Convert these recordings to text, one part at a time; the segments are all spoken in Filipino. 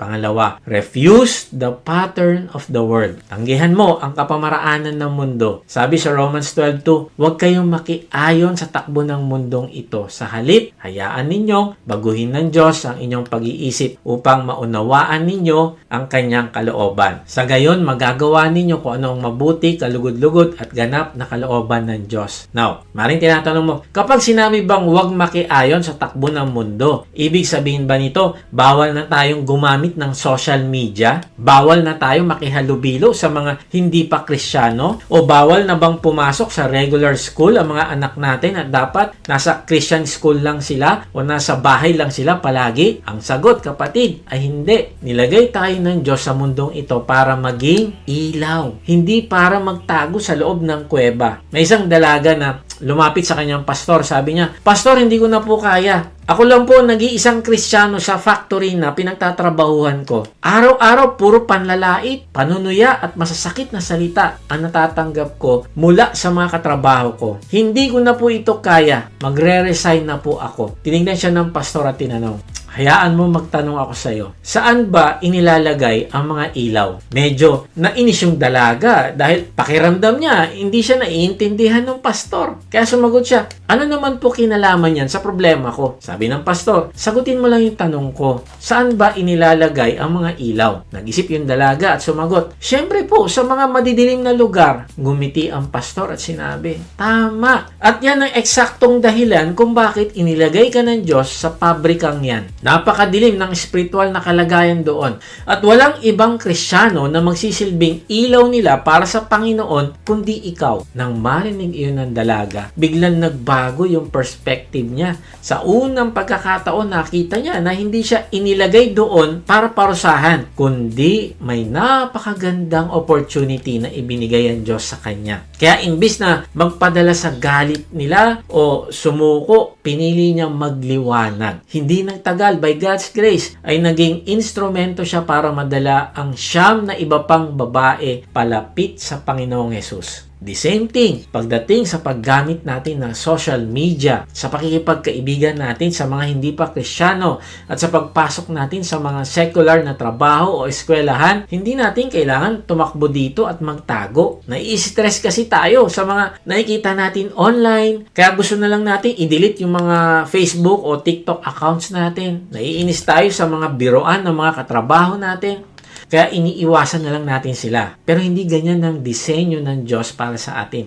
Pangalawa, refuse the pattern of the world. Tanggihan mo ang kapamaraanan ng mundo. Sabi sa Romans 12:2, huwag kayong makiayon sa takbo ng mundong ito. Sa halip, hayaan ninyong baguhin ng Diyos ang inyong pag-iisip upang maunawaan ninyo ang kanyang kalooban. Sa gayon, magagawa ninyo kung ano ang mabuti, kalugod-lugod at ganap na kalooban ng Diyos. Now, maring tinatanong mo, kapag sinabi bang huwag makiayon sa takbo ng mundo, ibig sabihin ba nito, bawal na tayong gumamit ng social media? Bawal na tayong makihalubilo sa mga hindi pa Kristiyano? O bawal na bang pumasok sa regular school ang mga anak natin at dapat nasa Christian school lang sila o nasa bahay lang sila palagi? Ang sagot, kapatid, ay hindi. Nilagay tayo ng Diyos sa mundong ito para maging ilaw. Hindi para magtago sa loob ng kuweba. May isang dalaga na lumapit sa kanyang pastor. Sabi niya, "Pastor, hindi ko na po kaya. Ako lang po nag-iisang Kristiyano sa factory na pinagtatrabahuhan ko. Araw-araw puro panlalait, panunuya at masasakit na salita ang natatanggap ko mula sa mga katrabaho ko. Hindi ko na po ito kaya. Magre-resign na po ako." Tinignan siya ng pastor at tinanong, "Hayaan mo magtanong ako sa iyo. Saan ba inilalagay ang mga ilaw?" Medyo nainis yung dalaga dahil pakiramdam niya hindi siya naiintindihan ng pastor. Kaya sumagot siya, "Ano naman po kinalaman yan sa problema ko?" Sabi ng pastor, "Sagutin mo lang yung tanong ko. Saan ba inilalagay ang mga ilaw?" Nag-isip yung dalaga at sumagot, "Siyempre po, sa mga madidilim na lugar." Gumiti ang pastor at sinabi, "Tama. At yan ang eksaktong dahilan kung bakit inilagay ka ng Diyos sa pabrikang yan. Napakadilim ng espiritual na kalagayan doon. At walang ibang Kristiyano na magsisilbing ilaw nila para sa Panginoon kundi ikaw." Nang marinig iyon ng dalaga, biglang nagbago yung perspective niya. Sa unang pagkakataon, nakita niya na hindi siya inilagay doon para parusahan, kundi may napakagandang opportunity na ibinigay ang Diyos sa kanya. Kaya imbis na magpadala sa galit nila o sumuko, pinili niyang magliwanag. Hindi nagtagal, by God's grace, ay naging instrumento siya para madala ang 9 na iba pang babae palapit sa Panginoong Hesus. The same thing, pagdating sa paggamit natin ng social media, sa pakikipagkaibigan natin sa mga hindi pa Kristiyano, at sa pagpasok natin sa mga secular na trabaho o eskwelahan, hindi natin kailangan tumakbo dito at magtago. Nai-stress kasi tayo sa mga nakikita natin online, kaya gusto na lang natin i-delete yung mga Facebook o TikTok accounts natin. Naiinis tayo sa mga biroan ng mga katrabaho natin. Kaya iniiwasan na lang natin sila. Pero hindi ganyan ang disenyo ng Diyos para sa atin.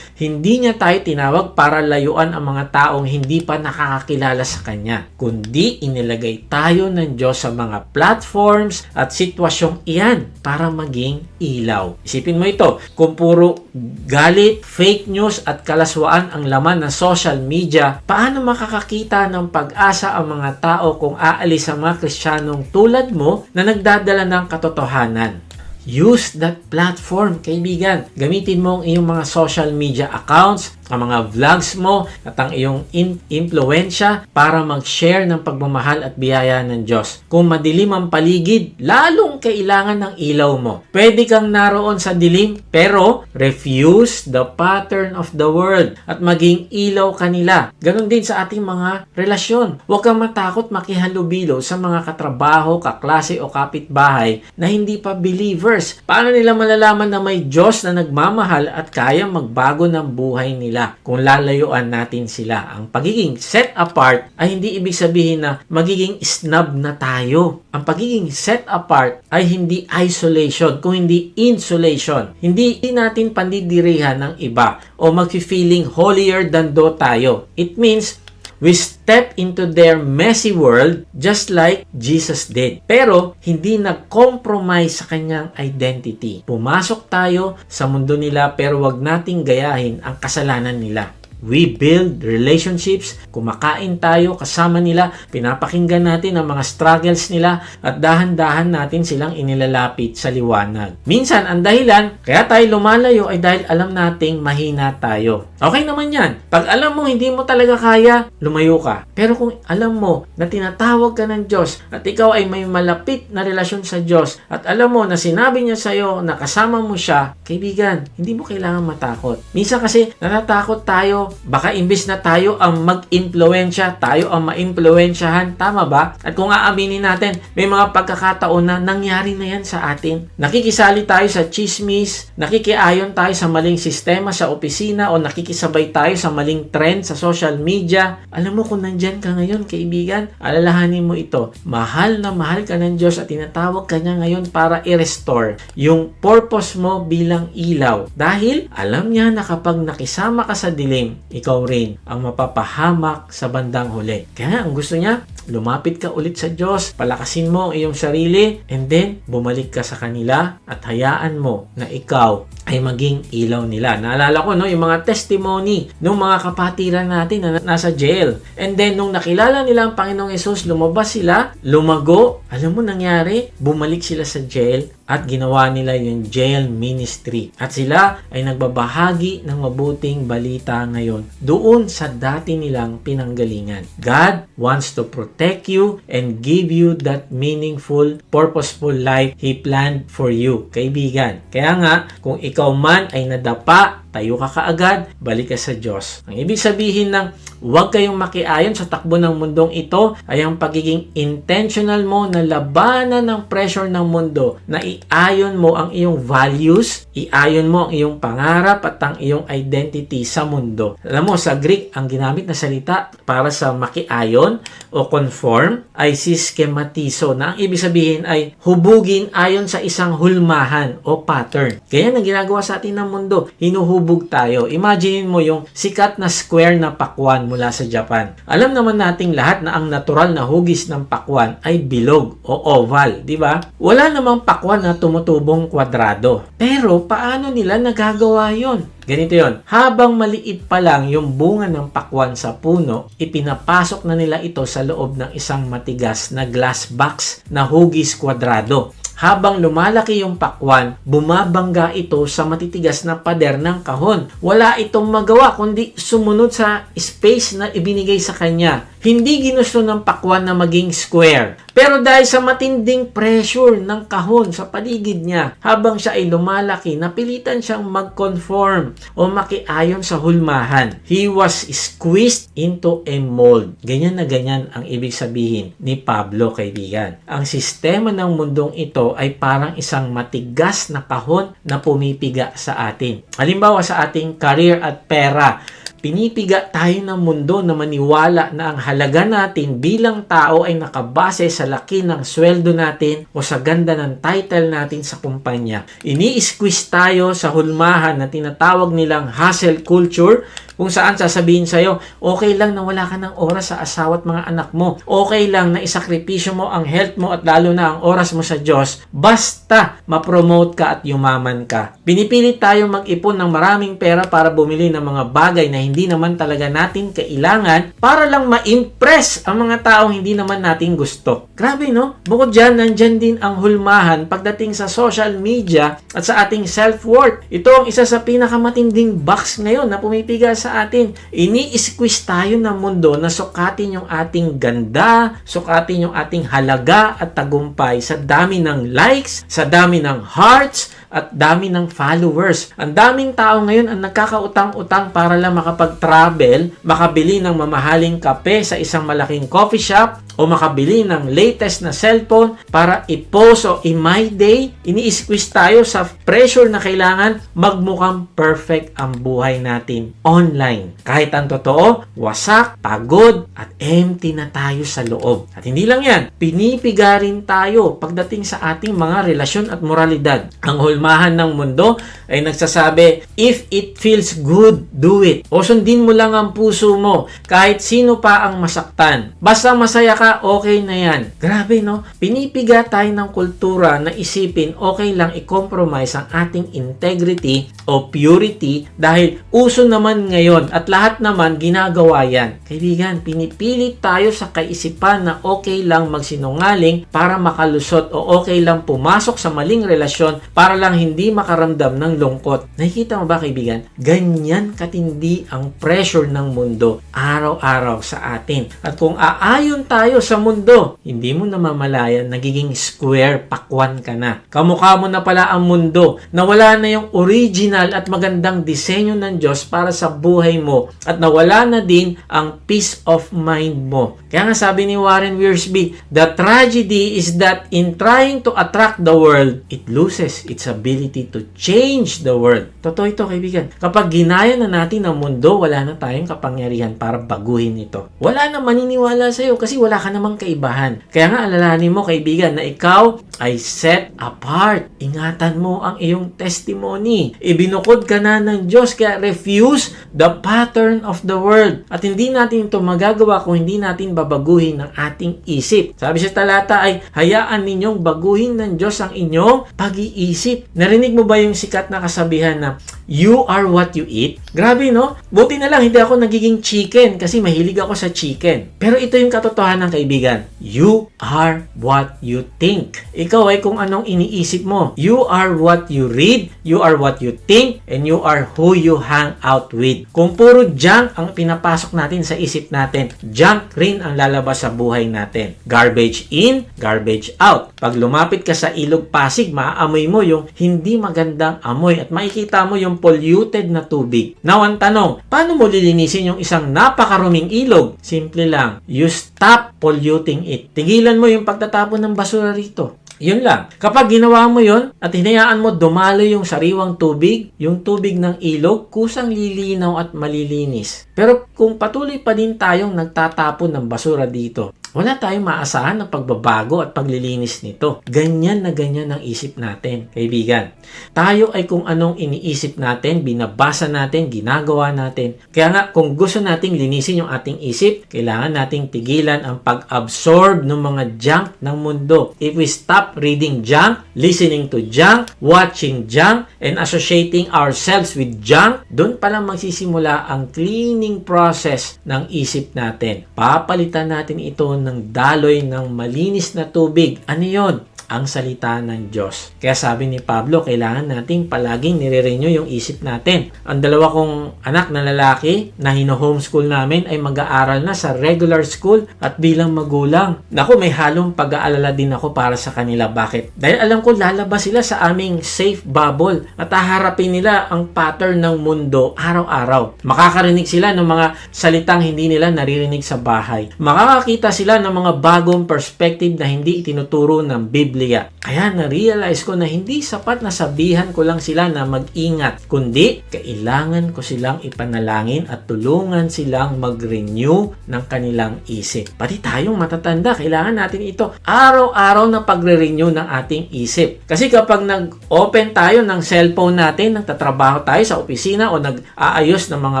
Hindi niya tayo tinawag para layuan ang mga taong hindi pa nakakakilala sa Kanya, kundi inilagay tayo ng Diyos sa mga platforms at sitwasyong iyan para maging ilaw. Isipin mo ito, kung puro galit, fake news at kalaswaan ang laman ng social media, paano makakakita ng pag-asa ang mga tao kung aalis ang mga Kristiyanong tulad mo na nagdadala ng katotohanan? Use that platform, kaibigan. Gamitin mo ang iyong mga social media accounts, ang mga vlogs mo at ang iyong influensya para mag-share ng pagmamahal at biyaya ng Diyos. Kung madilim ang paligid, lalong kailangan ng ilaw mo. Pwede kang naroon sa dilim, pero refuse the pattern of the world at maging ilaw kanila. Ganon din sa ating mga relasyon. Huwag kang matakot makihalubilo sa mga katrabaho, kaklase o kapitbahay na hindi pa believers. Paano nila malalaman na may Diyos na nagmamahal at kaya magbago ng buhay nila kung lalayuan natin sila? Ang pagiging set apart ay hindi ibig sabihin na magiging snob na tayo. Ang pagiging set apart ay hindi isolation, kung hindi insulation. Hindi natin pandidirihan ng iba o mag-feeling holier than thou tayo. It means we step into their messy world just like Jesus did. Pero hindi nag-compromise sa kanyang identity. Pumasok tayo sa mundo nila pero wag nating gayahin ang kasalanan nila. We build relationships, kumakain tayo kasama nila, pinapakinggan natin ang mga struggles nila at dahan-dahan natin silang inilalapit sa liwanag. Minsan, ang dahilan kaya tayo lumalayo ay dahil alam nating mahina tayo. Okay naman yan. Pag alam mo hindi mo talaga kaya, lumayo ka. Pero kung alam mo na tinatawag ka ng Diyos at ikaw ay may malapit na relasyon sa Diyos at alam mo na sinabi niya sa'yo na kasama mo siya, kaibigan, hindi mo kailangan matakot. Minsan kasi natatakot tayo, baka imbis na tayo ang mag-impluensya, tayo ang ma-impluensyahan. Tama ba? At kung aaminin natin, may mga pagkakataon na nangyari na yan sa atin. Nakikisali tayo sa chismis, nakikiayon tayo sa maling sistema sa opisina o nakikisabay tayo sa maling trend sa social media. Alam mo kung nandyan ka ngayon, kaibigan, alalahanin mo ito. Mahal na mahal ka ng Diyos at tinatawag ka niya ngayon para i-restore yung purpose mo bilang ilaw. Dahil alam niya na kapag nakisama ka sa dilim, ikaw rin ang mapapahamak sa bandang huli. Kaya ang gusto niya, lumapit ka ulit sa Diyos, palakasin mo ang iyong sarili, and then bumalik ka sa kanila at hayaan mo na ikaw ay maging ilaw nila. Naalala ko, no, yung mga testimony ng mga kapatiran natin na nasa jail. And then, nung nakilala nila ang Panginoong Yesus, lumabas sila, lumago. Alam mo nangyari? Bumalik sila sa jail at ginawa nila yung jail ministry. At sila ay nagbabahagi ng mabuting balita ngayon doon sa dati nilang pinanggalingan. God wants to protect you and give you that meaningful, purposeful life He planned for you, kaibigan. Kaya nga, kung ikaw man ay nadapa, tayo ka kaagad, balik ka sa Diyos. Ang ibig sabihin ng huwag kayong makiayon sa takbo ng mundong ito ay ang pagiging intentional mo na labanan ng pressure ng mundo, na iayon mo ang iyong values, iayon mo ang iyong pangarap at ang iyong identity sa mundo. Alam mo, sa Greek, ang ginamit na salita para sa makiayon o conform ay siskematizo, na ang ibig sabihin ay hubugin ayon sa isang hulmahan o pattern. Kaya ang ginagawa sa atin ng mundo, hinuhubog tayo. Imagine mo yung sikat na square na pakwan mula sa Japan. Alam naman nating lahat na ang natural na hugis ng pakwan ay bilog o oval, di ba? Wala namang pakwan na tumutubong kwadrado. Pero paano nila nagagawa yon? Ganito yon. Habang maliit pa lang yung bunga ng pakwan sa puno, ipinapasok na nila ito sa loob ng isang matigas na glass box na hugis kwadrado. Habang lumalaki yung pakwan, bumabangga ito sa matitigas na pader ng kahon. Wala itong magawa kundi sumunod sa space na ibinigay sa kanya. Hindi ginusto ng pakwan na maging square. Pero dahil sa matinding pressure ng kahon sa paligid niya, habang siya ay lumalaki, napilitan siyang mag-conform o makiayon sa hulmahan. He was squeezed into a mold. Ganyan na ganyan ang ibig sabihin ni Pablo, kaibigan. Ang sistema ng mundong ito ay parang isang matigas na kahon na pumipiga sa atin. Halimbawa sa ating career at pera, pinipiga tayo ng mundo na maniwala na ang halaga natin bilang tao ay nakabase sa laki ng sweldo natin o sa ganda ng title natin sa kumpanya. Ini-squeeze tayo sa hulmahan na tinatawag nilang hustle culture, kung saan sasabihin sa'yo, okay lang na wala ka ng oras sa asawa at mga anak mo. Okay lang na isakripisyo mo ang health mo at lalo na ang oras mo sa Diyos. Basta ma-promote ka at yumaman ka. Pinipilit tayong mag-ipon ng maraming pera para bumili ng mga bagay na hindi naman talaga natin kailangan para lang ma-impress ang mga taong hindi naman natin gusto. Grabe, no? Bukod dyan, nandyan din ang hulmahan pagdating sa social media at sa ating self-worth. Ito ang isa sa pinakamatinding box ngayon na pumipiga sa atin. Ini-squeeze tayo ng mundo na sukatin yung ating ganda, sukatin yung ating halaga at tagumpay sa dami ng likes, sa dami ng hearts, at dami ng followers. Ang daming tao ngayon ang nagkakautang-utang para lang makapag-travel, makabili ng mamahaling kape sa isang malaking coffee shop, o makabili ng latest na cellphone para i-post o i-my day. Ini-squeeze tayo sa pressure na kailangan magmukhang perfect ang buhay natin online. Kahit ang totoo, wasak, pagod, at empty na tayo sa loob. At hindi lang yan, pinipiga rin tayo pagdating sa ating mga relasyon at moralidad. Ang hulmahan ng mundo ay nagsasabi, if it feels good, do it. O sundin mo lang ang puso mo, kahit sino pa ang masaktan. Basta masaya ka ka, okay na yan. Grabe, no? Pinipiga tayo ng kultura na isipin okay lang i-compromise ang ating integrity o purity dahil uso naman ngayon at lahat naman ginagawa yan. Kaibigan, pinipilit tayo sa kaisipan na okay lang magsinungaling para makalusot o okay lang pumasok sa maling relasyon para lang hindi makaramdam ng lungkot. Nakikita mo ba, kaibigan? Ganyan katindi ang pressure ng mundo araw-araw sa atin. At kung aayon tayo sa mundo, hindi mo namamalayan, nagiging square, pakwan ka na. Kamukha mo na pala ang mundo na wala na yung original at magandang disenyo ng Diyos para sa buhay mo at nawala na din ang peace of mind mo. Kaya nga sabi ni Warren Wiersbe, the tragedy is that in trying to attract the world, it loses its ability to change the world. Totoo ito, kaibigan. Kapag ginaya na natin ang mundo, wala na tayong kapangyarihan para baguhin ito. Wala na maniniwala sa'yo kasi wala ka namang kaibahan. Kaya nga alalahanin mo, kaibigan, na ikaw ay set apart. Ingatan mo ang iyong testimony. Ibinukod ka na ng Diyos, kaya refuse the pattern of the world. At hindi natin ito magagawa kung hindi natin babaguhin ang ating isip. Sabi sa talata ay, hayaan ninyong baguhin ng Diyos ang inyong pag-iisip. Narinig mo ba yung sikat na kasabihan na, you are what you eat? Grabe, no? Buti na lang hindi ako nagiging chicken kasi mahilig ako sa chicken. Pero ito yung katotohanan, kaibigan. You are what you think. Ikaw ay kung anong iniisip mo. You are what you read, you are what you think, and you are who you hang out with. Kung puro junk ang pinapasok natin sa isip natin, junk rin ang lalabas sa buhay natin. Garbage in, garbage out. Pag lumapit ka sa ilog Pasig, maaamoy mo yung hindi magandang amoy at makikita mo yung polluted na tubig. Now, ang tanong, paano mo lilinisin yung isang napakaruming ilog? Simple lang, you stop polluting it. Tigilan mo yung pagtatapon ng basura rito. Yun lang. Kapag ginawa mo yun at hinayaan mo dumalo yung sariwang tubig, yung tubig ng ilog, kusang lilinaw at malilinis. Pero kung patuloy pa din tayong nagtatapon ng basura dito, wala tayong maasahan ng pagbabago at paglilinis nito. Ganyan na ganyan ang isip natin, kaibigan. Tayo ay kung anong iniisip natin, binabasa natin, ginagawa natin. Kaya nga, kung gusto nating linisin yung ating isip, kailangan nating tigilan ang pag-absorb ng mga junk ng mundo. If we stop reading junk, listening to junk, watching junk, and associating ourselves with junk, doon pala magsisimula ang cleaning process ng isip natin. Papalitan natin ito ng daloy ng malinis na tubig. Ano yun? Ang salita ng Diyos. Kaya sabi ni Pablo, kailangan nating palaging nire-renew yung isip natin. Ang dalawa kong anak na lalaki na hino-homeschool namin ay mag-aaral na sa regular school at bilang magulang. Naku, may halong pag-aalala din ako para sa kanila. Bakit? Dahil alam ko lalabas sila sa aming safe bubble at haharapin nila ang pattern ng mundo araw-araw. Makakarinig sila ng mga salitang hindi nila naririnig sa bahay. Makakakita sila ng mga bagong perspective na hindi itinuturo ng Biblia. Kaya na-realize ko na hindi sapat na sabihan ko lang sila na mag-ingat, kundi kailangan ko silang ipanalangin at tulungan silang mag-renew ng kanilang isip. Pati tayong matatanda, kailangan natin ito araw-araw na pagre-renew ng ating isip. Kasi kapag nag-open tayo ng cellphone natin, nagtatrabaho tayo sa opisina o nag-aayos ng mga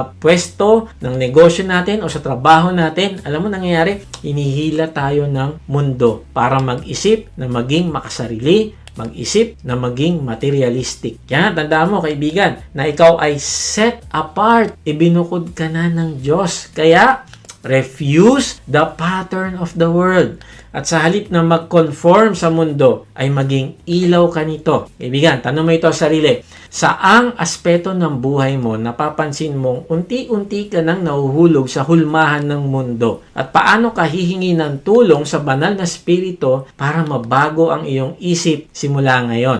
pwesto ng negosyo natin o sa trabaho natin, alam mo nangyayari, hinihila tayo ng mundo para mag-isip na maging makasarili, mag-isip na maging materialistic. Kaya tandaan mo, kaibigan, na ikaw ay set apart. Ibinukod ka na ng Diyos. Kaya, refuse the pattern of the world. At sa halip na mag-conform sa mundo, ay maging ilaw ka nito. Kaibigan, tanong mo ito sa sarili. Saang aspeto ng buhay mo napapansin mong unti-unti ka nang nahuhulog sa hulmahan ng mundo? At paano ka hihingi ng tulong sa banal na spirito para mabago ang iyong isip simula ngayon?